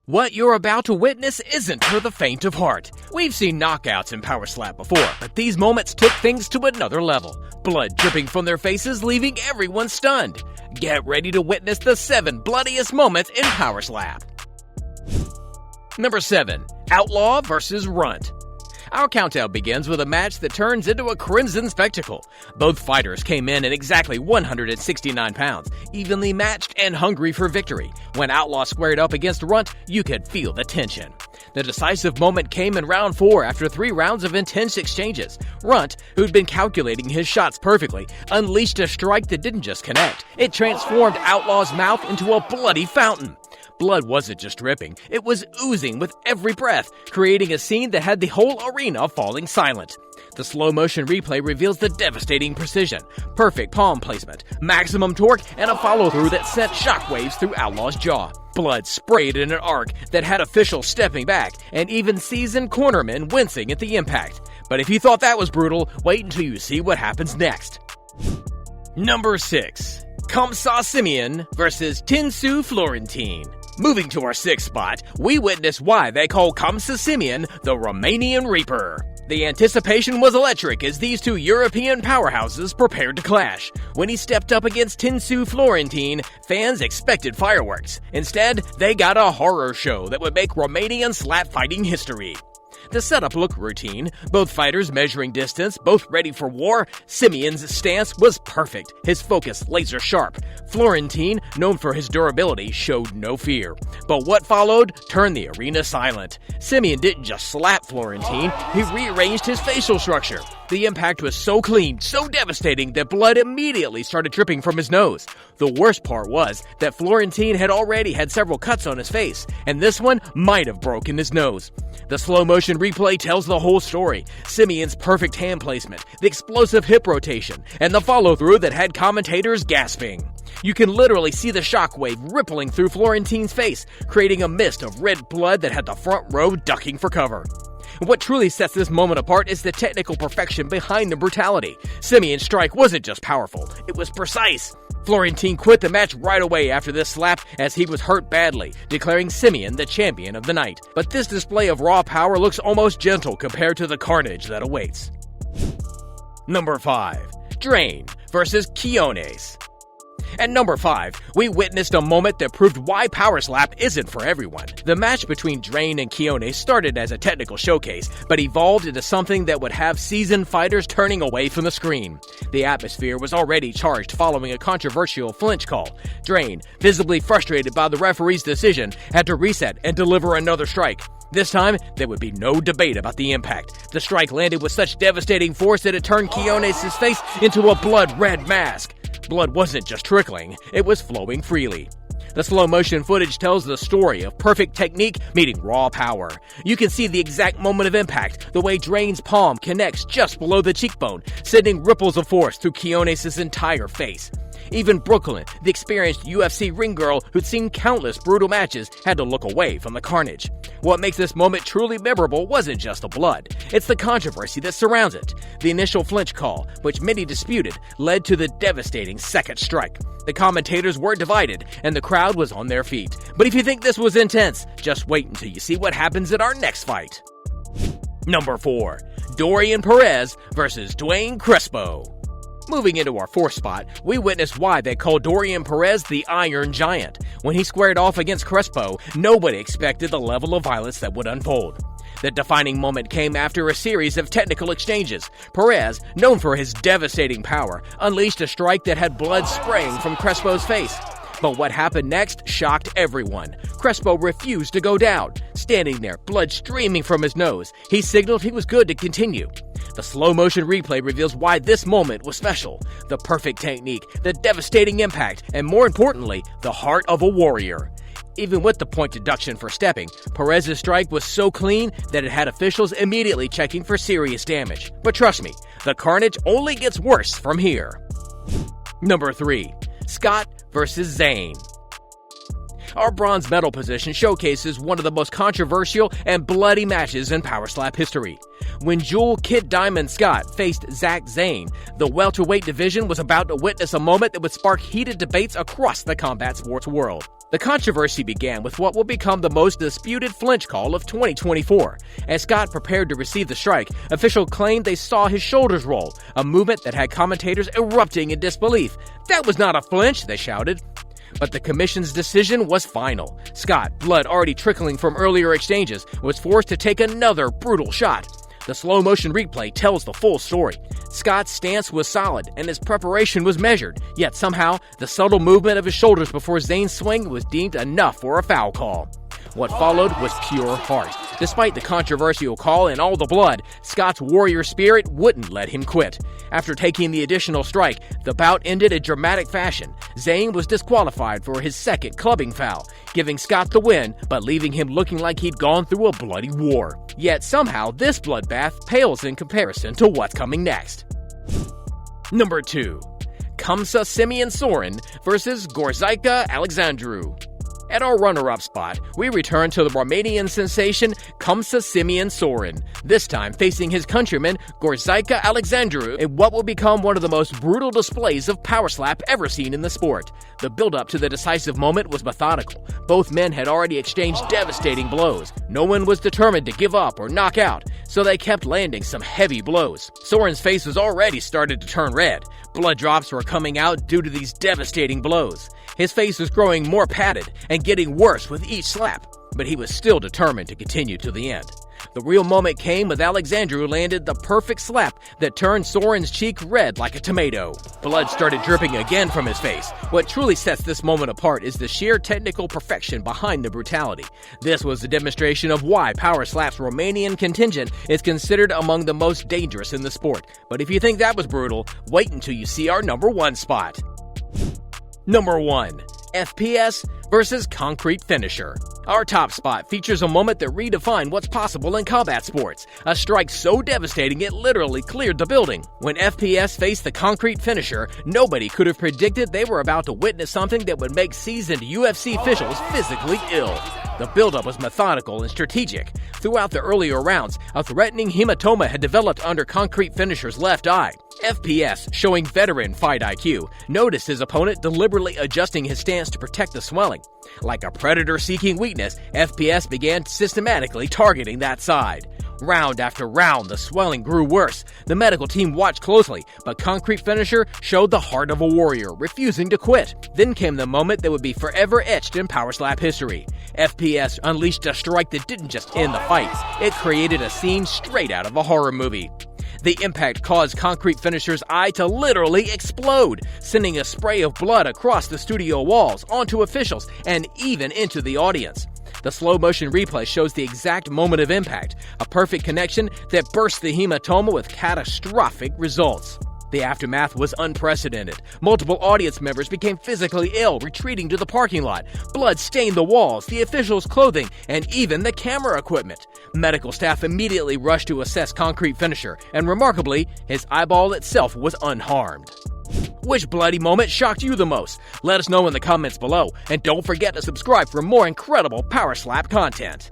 What you're about to witness isn't for the faint of heart. We've seen knockouts in power slap before, but these moments took things to another level. Blood dripping from their faces, leaving everyone stunned. Get ready to witness the 7 bloodiest moments in power slap. Number 7. Outlaw vs. Runt. Our countdown begins with a match that turns into a crimson spectacle. Both fighters came in at exactly 169 pounds, evenly matched and hungry for victory. When Outlaw squared up against Runt, you could feel the tension. The decisive moment came in round 4 after 3 rounds of intense exchanges. Runt, who'd been calculating his shots perfectly, unleashed a strike that didn't just connect. It transformed Outlaw's mouth into a bloody fountain. Blood wasn't just dripping, it was oozing with every breath, creating a scene that had the whole arena falling silent. The slow-motion replay reveals the devastating precision, perfect palm placement, maximum torque, and a follow-through that sent shockwaves through Outlaw's jaw. Blood sprayed in an arc that had officials stepping back, and even seasoned cornermen wincing at the impact. But if you thought that was brutal, wait until you see what happens next. Number 6. Kamsa Simeon vs. Tinsu Florentine. Moving to our 6th spot, we witness why they call Kamsa Simeon the Romanian Reaper. The anticipation was electric as these two European powerhouses prepared to clash. When he stepped up against Tinsu Florentine, fans expected fireworks. Instead, they got a horror show that would make Romanian slap fighting history. The setup looked routine, both fighters measuring distance, both ready for war. Simeon's stance was perfect, his focus laser sharp. Florentine, known for his durability, showed no fear. But what followed turned the arena silent. Simeon didn't just slap Florentine, he rearranged his facial structure. The impact was so clean, so devastating that blood immediately started dripping from his nose. The worst part was that Florentine had already had several cuts on his face, and this one might have broken his nose. The slow-motion replay tells the whole story. Simeon's perfect hand placement, the explosive hip rotation, and the follow-through that had commentators gasping. You can literally see the shockwave rippling through Florentine's face, creating a mist of red blood that had the front row ducking for cover. What truly sets this moment apart is the technical perfection behind the brutality. Simeon's strike wasn't just powerful, it was precise. Florentine quit the match right away after this slap as he was hurt badly, declaring Simeon the champion of the night. But this display of raw power looks almost gentle compared to the carnage that awaits. Number 5. Drain vs. Quiones. At number 5, we witnessed a moment that proved why power slap isn't for everyone. The match between Drain and Quiones started as a technical showcase, but evolved into something that would have seasoned fighters turning away from the screen. The atmosphere was already charged following a controversial flinch call. Drain, visibly frustrated by the referee's decision, had to reset and deliver another strike. This time, there would be no debate about the impact. The strike landed with such devastating force that it turned Quiones' face into a blood-red mask. Blood wasn't just trickling, it was flowing freely. The slow-motion footage tells the story of perfect technique meeting raw power. You can see the exact moment of impact, the way Drain's palm connects just below the cheekbone, sending ripples of force through Quiones' entire face. Even Brooklyn, the experienced UFC ring girl who'd seen countless brutal matches, had to look away from the carnage. What makes this moment truly memorable wasn't just the blood, it's the controversy that surrounds it. The initial flinch call, which many disputed, led to the devastating second strike. The commentators were divided, and the crowd was on their feet. But if you think this was intense, just wait until you see what happens in our next fight. Number 4. Dorian Perez vs. Dwayne Crespo. Moving into our 4th spot, we witnessed why they call Dorian Perez the Iron Giant. When he squared off against Crespo, nobody expected the level of violence that would unfold. The defining moment came after a series of technical exchanges. Perez, known for his devastating power, unleashed a strike that had blood spraying from Crespo's face. But what happened next shocked everyone. Crespo refused to go down. Standing there, blood streaming from his nose, he signaled he was good to continue. The slow-motion replay reveals why this moment was special. The perfect technique, the devastating impact, and more importantly, the heart of a warrior. Even with the point deduction for stepping, Perez's strike was so clean that it had officials immediately checking for serious damage. But trust me, the carnage only gets worse from here. Number 3. Scott vs. Zane. Our bronze medal position showcases one of the most controversial and bloody matches in power slap history. When Jewel Kid Diamond Scott faced Zach Zane, the welterweight division was about to witness a moment that would spark heated debates across the combat sports world. The controversy began with what will become the most disputed flinch call of 2024. As Scott prepared to receive the strike, officials claimed they saw his shoulders roll, a movement that had commentators erupting in disbelief. "That was not a flinch," they shouted. But the commission's decision was final. Scott, blood already trickling from earlier exchanges, was forced to take another brutal shot. The slow-motion replay tells the full story. Scott's stance was solid, and his preparation was measured, yet somehow, the subtle movement of his shoulders before Zane's swing was deemed enough for a foul call. What followed was pure heart. Despite the controversial call and all the blood, Scott's warrior spirit wouldn't let him quit. After taking the additional strike, the bout ended in dramatic fashion. Zane was disqualified for his second clubbing foul, giving Scott the win, but leaving him looking like he'd gone through a bloody war. Yet somehow, this bloodbath pales in comparison to what's coming next. Number 2. Khamzat Simian-Sorin versus Gorzaika Alexandru. At our runner-up spot, we return to the Romanian sensation Khamzat Simian-Sorin, this time facing his countryman Gorzaika Alexandru in what will become one of the most brutal displays of power slap ever seen in the sport. The build-up to the decisive moment was methodical. Both men had already exchanged devastating blows. No one was determined to give up or knock out, so they kept landing some heavy blows. Sorin's face was already started to turn red. Blood drops were coming out due to these devastating blows. His face was growing more padded and getting worse with each slap, but he was still determined to continue to the end. The real moment came when Alexandru landed the perfect slap that turned Sorin's cheek red like a tomato. Blood started dripping again from his face. What truly sets this moment apart is the sheer technical perfection behind the brutality. This was a demonstration of why Power Slap's Romanian contingent is considered among the most dangerous in the sport. But if you think that was brutal, wait until you see our number 1 spot. Number 1. FPS versus Concrete Finisher. Our top spot features a moment that redefined what's possible in combat sports. A strike so devastating it literally cleared the building. When FPS faced the Concrete Finisher, nobody could have predicted they were about to witness something that would make seasoned UFC officials physically ill. The buildup was methodical and strategic. Throughout the earlier rounds, a threatening hematoma had developed under Concrete Finisher's left eye. FPS, showing veteran fight IQ, noticed his opponent deliberately adjusting his stance to protect the swelling. Like a predator seeking weakness, FPS began systematically targeting that side. Round after round, the swelling grew worse. The medical team watched closely, but Concrete Finisher showed the heart of a warrior, refusing to quit. Then came the moment that would be forever etched in Power Slap history. FPS unleashed a strike that didn't just end the fight, it created a scene straight out of a horror movie. The impact caused Concrete Finisher's eye to literally explode, sending a spray of blood across the studio walls, onto officials, and even into the audience. The slow-motion replay shows the exact moment of impact, a perfect connection that burst the hematoma with catastrophic results. The aftermath was unprecedented. Multiple audience members became physically ill, retreating to the parking lot. Blood stained the walls, the officials' clothing, and even the camera equipment. Medical staff immediately rushed to assess Concrete Finisher, and remarkably, his eyeball itself was unharmed. Which bloody moment shocked you the most? Let us know in the comments below, and don't forget to subscribe for more incredible Power Slap content.